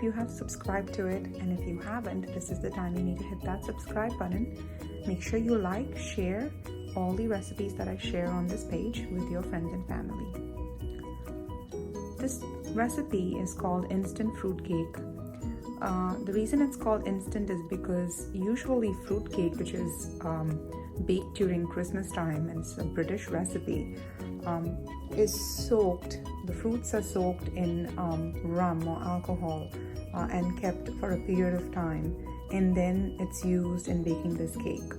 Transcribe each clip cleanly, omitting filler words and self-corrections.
hope you have subscribed to it, and if you haven't, this is the time you need to hit that subscribe button. Make sure you like, share all the recipes that I share on this page with your friends and family. This recipe is called instant fruitcake. The reason it's called instant is because usually fruitcake, which is baked during Christmas time, and it's a British recipe, is soaked. The fruits are soaked in rum or alcohol and kept for a period of time, and then it's used in baking this cake.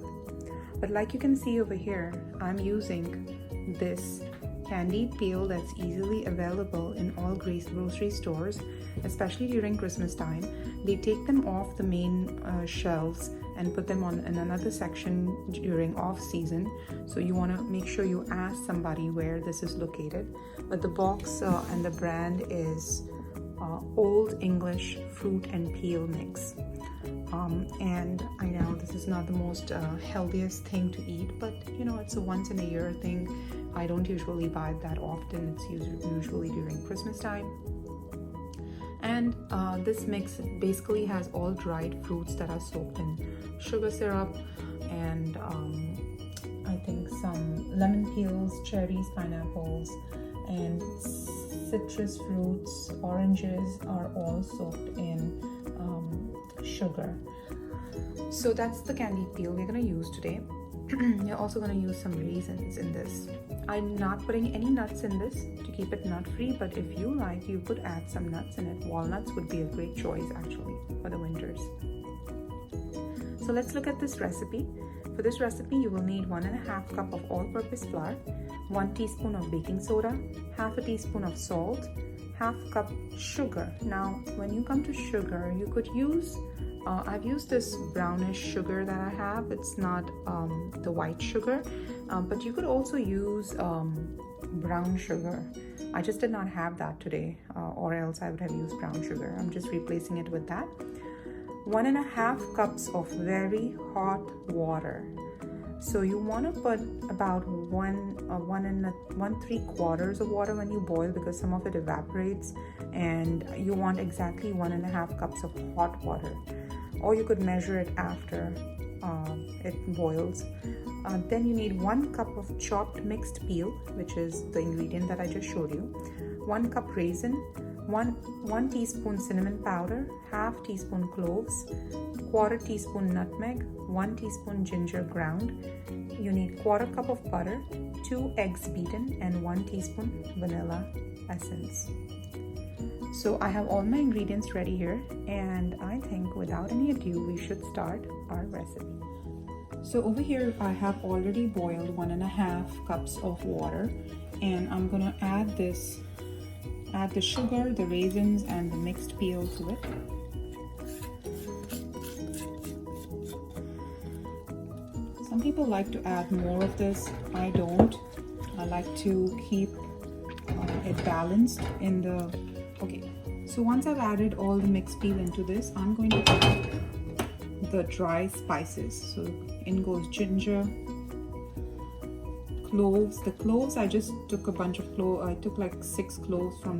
But like you can see over here, I'm using this candied peel that's easily available in all grocery stores, especially during Christmas time. They take them off the main shelves and put them on in another section during off season. So you want to make sure you ask somebody where this is located. But the box and the brand is Old English Fruit and Peel Mix. And I know this is not the most healthiest thing to eat, but you know, it's a once in a year thing. I don't usually buy it that often. It's usually during Christmas time. And this mix basically has all dried fruits that are soaked in sugar syrup and I think some lemon peels, cherries, pineapples, and citrus fruits, oranges are all soaked in sugar. So that's the candied peel we're going to use today. You're also going to use some raisins in this. I'm not putting any nuts in this to keep it nut free, but if you like, you could add some nuts in it. Walnuts would be a great choice actually for the winters. So let's look at this recipe. For this recipe, you will need 1.5 cup of all-purpose flour, 1 teaspoon of baking soda, half a teaspoon of salt, half cup sugar. Now, when you come to sugar, you could use I've used this brownish sugar that I have. It's not the white sugar, but you could also use brown sugar. I just did not have that today, or else I would have used brown sugar. I'm just replacing it with that. 1.5 cups of very hot water. So you want to put about 1 3/4 of water when you boil, because some of it evaporates, and you want exactly 1.5 cups of hot water. Or you could measure it after it boils. Then you need 1 cup of chopped mixed peel, which is the ingredient that I just showed you, 1 cup raisin, 1 teaspoon cinnamon powder, half teaspoon cloves, 1/4 teaspoon nutmeg, 1 teaspoon ginger ground. You need 1/4 cup of butter, 2 eggs beaten, and 1 teaspoon vanilla essence. So I have all my ingredients ready here, and I think without any ado, we should start our recipe. So over here, I have already boiled 1.5 cups of water, and I'm gonna add the sugar, the raisins, and the mixed peel to it. Some people like to add more of this. I don't. I like to keep it balanced in the... Okay, so once I've added all the mixed peel into this, I'm going to add the dry spices. So in goes ginger, cloves. The cloves, I just took a bunch of cloves. I took like 6 cloves from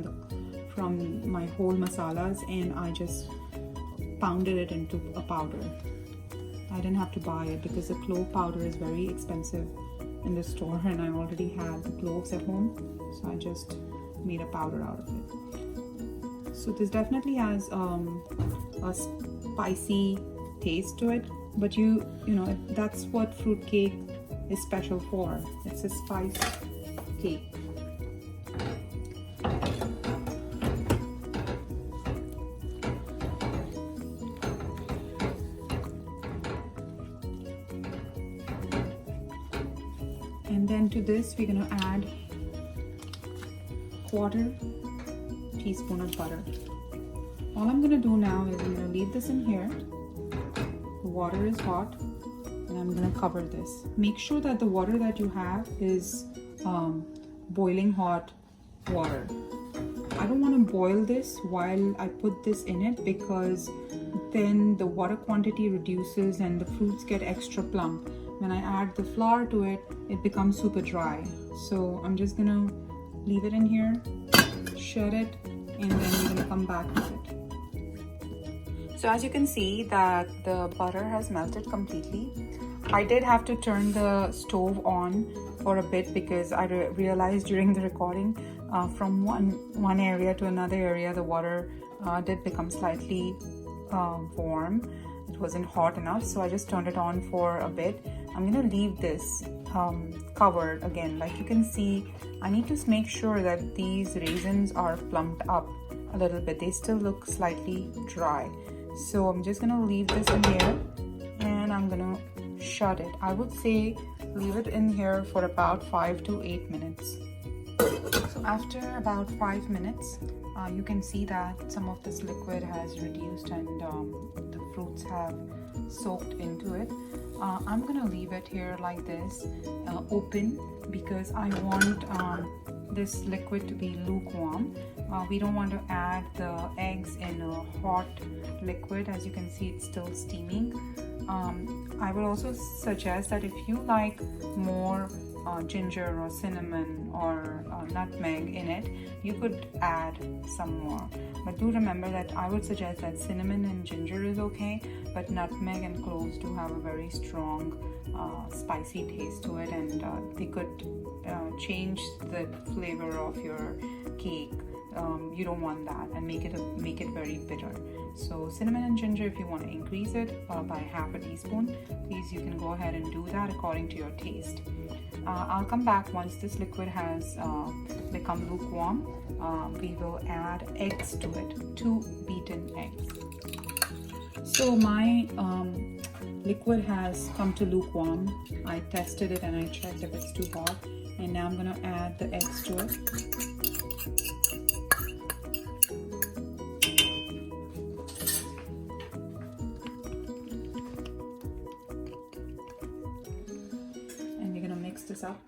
my whole masalas, and I just pounded it into a powder. I didn't have to buy it because the clove powder is very expensive in the store, and I already had the cloves at home, so I just made a powder out of it. So this definitely has a spicy taste to it, but you know that's what fruitcake is special for. It's a spice cake. And then to this, we're gonna add 1/4 teaspoon of butter. All I'm gonna do now is I'm gonna leave this in here. The water is hot, and I'm gonna cover this. Make sure that the water that you have is boiling hot water. I don't want to boil this while I put this in it, because then the water quantity reduces and the fruits get extra plump. When I add the flour to it, it becomes super dry. So I'm just gonna leave it in here, shut it, and then we're gonna come back with it. So as you can see that the butter has melted completely. I did have to turn the stove on for a bit because I realized during the recording from one area to another area, the water did become slightly warm. It wasn't hot enough, so I just turned it on for a bit. I'm gonna leave this covered again. Like you can see, I need to make sure that these raisins are plumped up a little bit. They still look slightly dry. So I'm just gonna leave this in here and I'm gonna shut it. I would say leave it in here for about 5 to 8 minutes. So after about 5 minutes, you can see that some of this liquid has reduced and the fruits have soaked into it. I'm gonna leave it here like this, open, because I want this liquid to be lukewarm. We don't want to add the eggs in a hot liquid. As you can see, it's still steaming. I would also suggest that if you like more ginger or cinnamon or nutmeg in it, you could add some more. But do remember that I would suggest that cinnamon and ginger is okay, but nutmeg and cloves do have a very strong spicy taste to it, and they could change the flavor of your cake. You don't want that and make it very bitter. So cinnamon and ginger, if you want to increase it by half a teaspoon, please, you can go ahead and do that according to your taste. I'll come back once this liquid has become lukewarm. We will add eggs to it, 2 beaten eggs. So my liquid has come to lukewarm. I tested it and I checked if it's too hot, and now I'm going to add the eggs to it. And we're going to mix this up.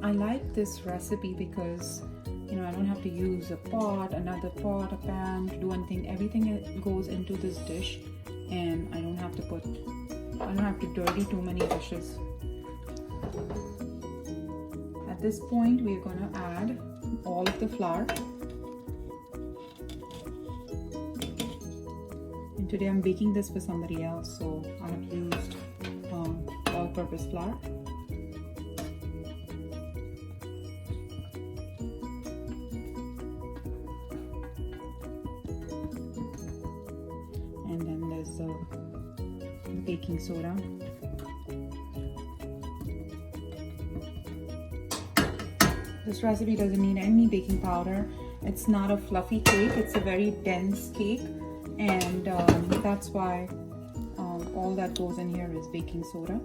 I like this recipe because, you know, I don't have to use a pot, another pot, a pan to do anything. Everything goes into this dish, and I don't have to dirty too many dishes. At this point, we're going to add all of the flour. And today I'm baking this for somebody else, so I have used all-purpose flour. And then there's the baking soda. This recipe doesn't need any baking powder. It's not a fluffy cake, it's a very dense cake, and that's why all that goes in here is baking soda.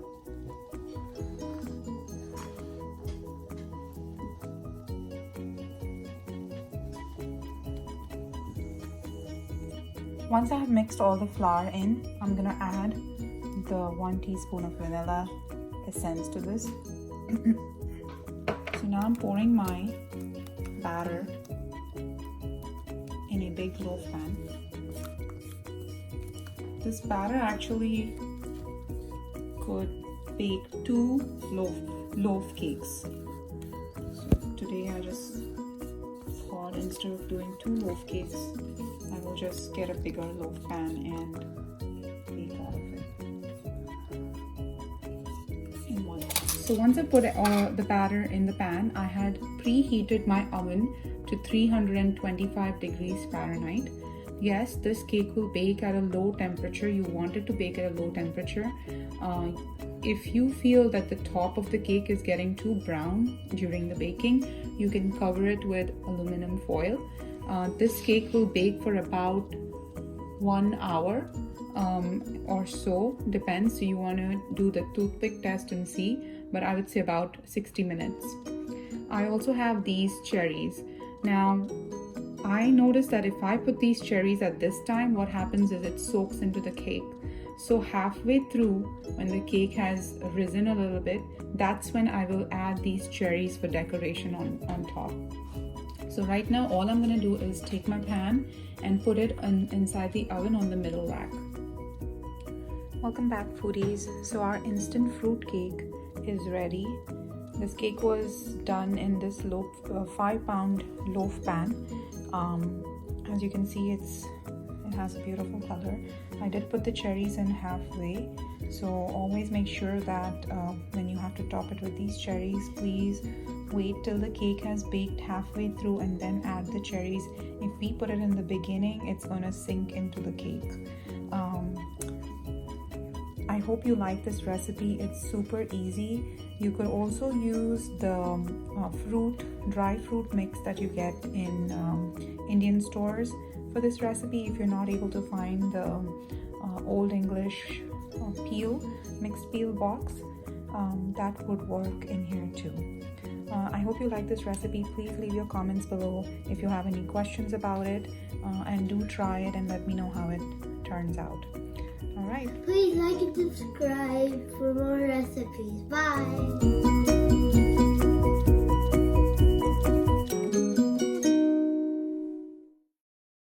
Once I have mixed all the flour in, I'm gonna add the 1 teaspoon of vanilla essence to this. So now I'm pouring my batter in a big loaf pan. This batter actually could bake 2 loaf cakes. So today I just thought, instead of doing 2 loaf cakes, I will just get a bigger loaf pan and bake all of it in one. So once I put the batter in the pan, I had preheated my oven to 325 degrees Fahrenheit. Yes, this cake will bake at a low temperature. You want it to bake at a low temperature. If you feel that the top of the cake is getting too brown during the baking, you can cover it with aluminum foil. This cake will bake for about 1 hour or so, depends. So you want to do the toothpick test and see, but I would say about 60 minutes. I also have these cherries. Now, I noticed that if I put these cherries at this time, what happens is it soaks into the cake. So halfway through, when the cake has risen a little bit, that's when I will add these cherries for decoration on top. So right now, all I'm going to do is take my pan and put it inside the oven on the middle rack. Welcome back, foodies. So our instant fruit cake is ready. This cake was done in this 5-pound loaf pan. As you can see, it has a beautiful color. I did put the cherries in halfway, so always make sure that when you have to top it with these cherries, please wait till the cake has baked halfway through and then add the cherries. If we put it in the beginning, it's gonna sink into the cake. I hope you like this recipe. It's super easy. You could also use the dry fruit mix that you get in Indian stores for this recipe. If you're not able to find the Old English mixed peel box, that would work in here too. I hope you like this recipe. Please leave your comments below if you have any questions about it, and do try it and let me know how it turns out. All right. Please like and subscribe for more recipes. Bye.